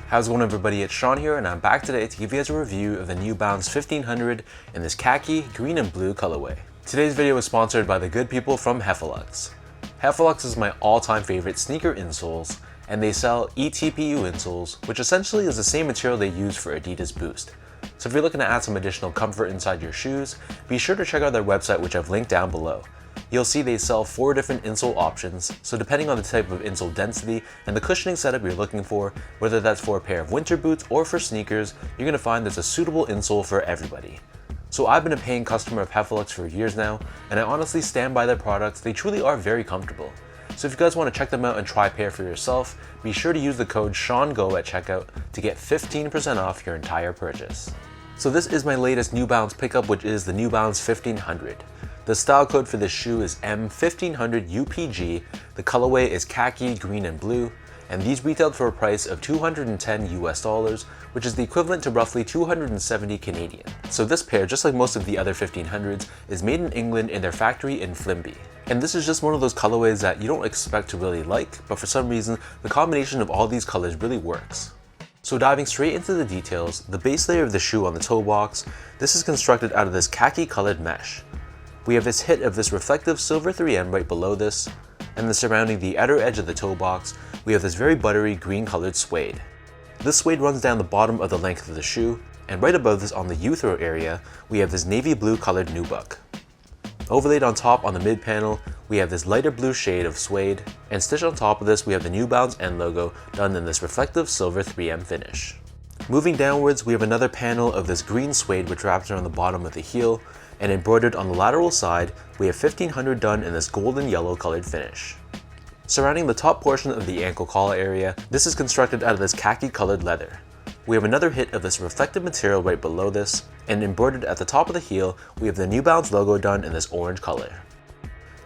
How's it going, everybody? It's Sean here, and I'm back today to give you guys a review of the New Balance 1500 in this khaki, green, and blue colorway. Today's video is sponsored by the good people from Heffelux. Heffelux is my all-time favorite sneaker insoles, and they sell eTPU insoles, which essentially is the same material they use for Adidas Boost. So if you're looking to add some additional comfort inside your shoes, be sure to check out their website, which I've linked down below. You'll see they sell 4 different insole options, so depending on the type of insole density and the cushioning setup you're looking for, whether that's for a pair of winter boots or for sneakers, you're going to find there's a suitable insole for everybody. So I've been a paying customer of Heffelux for years now, and I honestly stand by their products. They truly are very comfortable. So if you guys want to check them out and try a pair for yourself, be sure to use the code SEANGO at checkout to get 15% off your entire purchase. So this is my latest New Balance pickup, which is the New Balance 1500. The style code for this shoe is M1500UPG, the colorway is khaki, green, and blue, and these retailed for a price of $210 US, which is the equivalent to roughly 270 Canadian. So this pair, just like most of the other 1500s, is made in England in their factory in Flimby. And this is just one of those colorways that you don't expect to really like, but for some reason, the combination of all these colors really works. So diving straight into the details, the base layer of the shoe on the toe box, this is constructed out of this khaki colored mesh. We have this hit of this reflective silver 3M right below this, and then surrounding the outer edge of the toe box, we have this very buttery green colored suede. This suede runs down the bottom of the length of the shoe, and right above this on the U-throw area, we have this navy blue colored nubuck. Overlaid on top on the mid panel, we have this lighter blue shade of suede, and stitched on top of this we have the New Balance end logo done in this reflective silver 3M finish. Moving downwards, we have another panel of this green suede which wraps around the bottom of the heel, and embroidered on the lateral side, we have 1500 done in this golden yellow colored finish. Surrounding the top portion of the ankle collar area, this is constructed out of this khaki colored leather. We have another hit of this reflective material right below this, and embroidered at the top of the heel, we have the New Balance logo done in this orange color.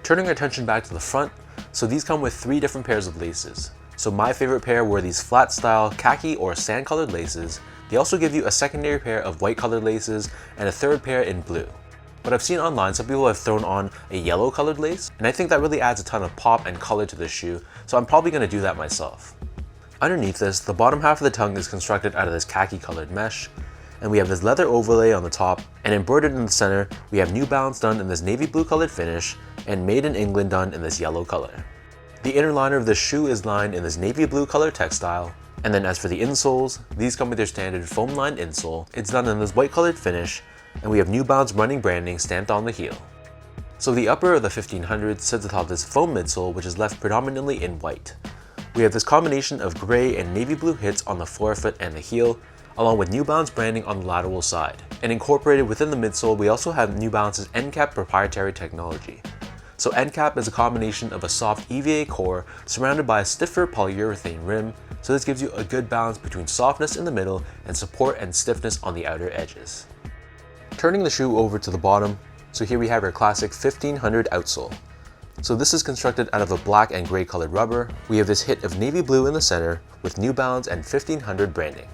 Turning our attention back to the front, so these come with 3 different pairs of laces. So my favorite pair were these flat style khaki or sand colored laces. They also give you a secondary pair of white colored laces and a third pair in blue. But I've seen online some people have thrown on a yellow colored lace, and I think that really adds a ton of pop and color to this shoe, so I'm probably going to do that myself. Underneath this, the bottom half of the tongue is constructed out of this khaki colored mesh, and we have this leather overlay on the top, and embroidered in the center, we have New Balance done in this navy blue colored finish, and Made in England done in this yellow color. The inner liner of the shoe is lined in this navy blue color textile, and then as for the insoles, these come with their standard foam lined insole. It's done in this white colored finish, and we have New Balance running branding stamped on the heel. So the upper of the 1500 sits atop this foam midsole, which is left predominantly in white. We have this combination of gray and navy blue hits on the forefoot and the heel, along with New Balance branding on the lateral side. And incorporated within the midsole, we also have New Balance's NCAP proprietary technology. So NCAP is a combination of a soft EVA core surrounded by a stiffer polyurethane rim, so this gives you a good balance between softness in the middle and support and stiffness on the outer edges. Turning the shoe over to the bottom, so here we have our classic 1500 outsole. So this is constructed out of a black and gray colored rubber. We have this hit of navy blue in the center with New Balance and 1500 branding.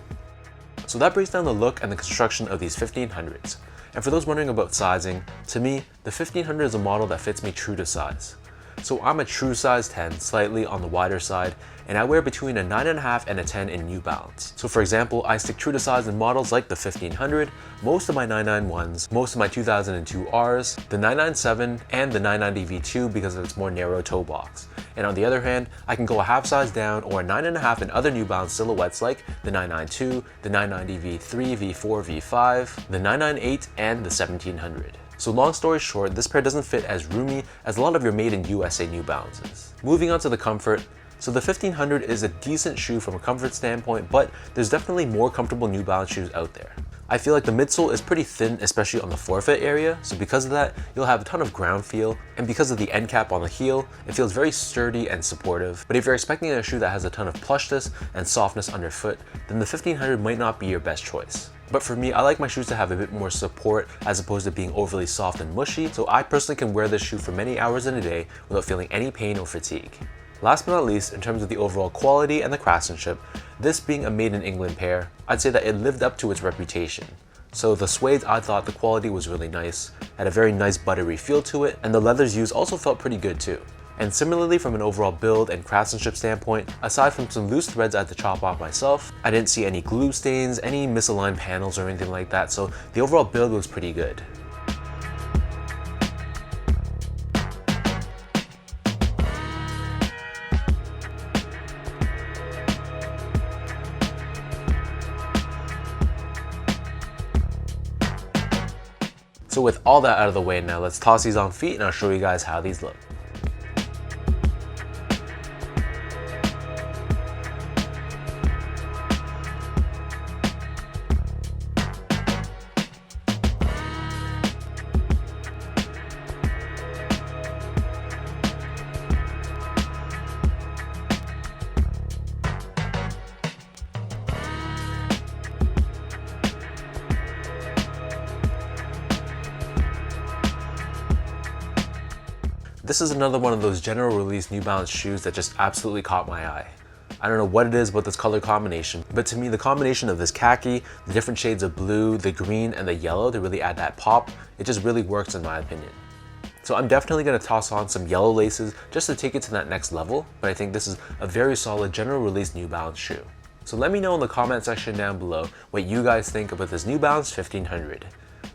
So that breaks down the look and the construction of these 1500s. And for those wondering about sizing, to me, the 1500 is a model that fits me true to size. So I'm a true size 10, slightly on the wider side, and I wear between a 9.5 and a 10 in New Balance. So for example, I stick true to size in models like the 1500, most of my 991s, most of my 2002 Rs, the 997, and the 990 V2 because of its more narrow toe box. And on the other hand, I can go a half size down or a 9.5 in other New Balance silhouettes like the 992, the 990 V3, V4, V5, the 998, and the 1700. So long story short, this pair doesn't fit as roomy as a lot of your made in USA New Balances. Moving on to the comfort, so the 1500 is a decent shoe from a comfort standpoint, but there's definitely more comfortable New Balance shoes out there. I feel like the midsole is pretty thin, especially on the forefoot area, so because of that, you'll have a ton of ground feel, and because of the end cap on the heel, it feels very sturdy and supportive. But if you're expecting a shoe that has a ton of plushness and softness underfoot, then the 1500 might not be your best choice. But for me, I like my shoes to have a bit more support as opposed to being overly soft and mushy, so I personally can wear this shoe for many hours in a day without feeling any pain or fatigue. Last but not least, in terms of the overall quality and the craftsmanship, this being a made in England pair, I'd say that it lived up to its reputation. So the suede, I thought the quality was really nice, had a very nice buttery feel to it, and the leathers used also felt pretty good too. And similarly, from an overall build and craftsmanship standpoint, aside from some loose threads I had to chop off myself, I didn't see any glue stains, any misaligned panels or anything like that, so the overall build was pretty good. So with all that out of the way now, let's toss these on feet and I'll show you guys how these look. This is another one of those general release New Balance shoes that just absolutely caught my eye. I don't know what it is about this color combination, but to me the combination of this khaki, the different shades of blue, the green, and the yellow to really add that pop, it just really works in my opinion. So I'm definitely going to toss on some yellow laces just to take it to that next level, but I think this is a very solid general release New Balance shoe. So let me know in the comment section down below what you guys think about this New Balance 1500.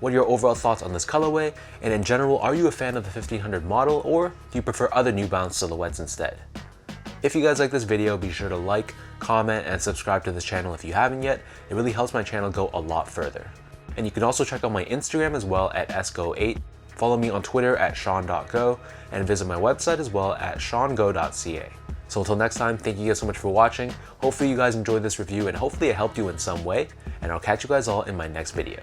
What are your overall thoughts on this colorway? And in general, are you a fan of the 1500 model, or do you prefer other New Balance silhouettes instead? If you guys like this video, be sure to like, comment, and subscribe to this channel if you haven't yet. It really helps my channel go a lot further. And you can also check out my Instagram as well at sgo8, follow me on Twitter at sean.go, and visit my website as well at seango.ca. So until next time, thank you guys so much for watching. Hopefully you guys enjoyed this review and hopefully it helped you in some way, and I'll catch you guys all in my next video.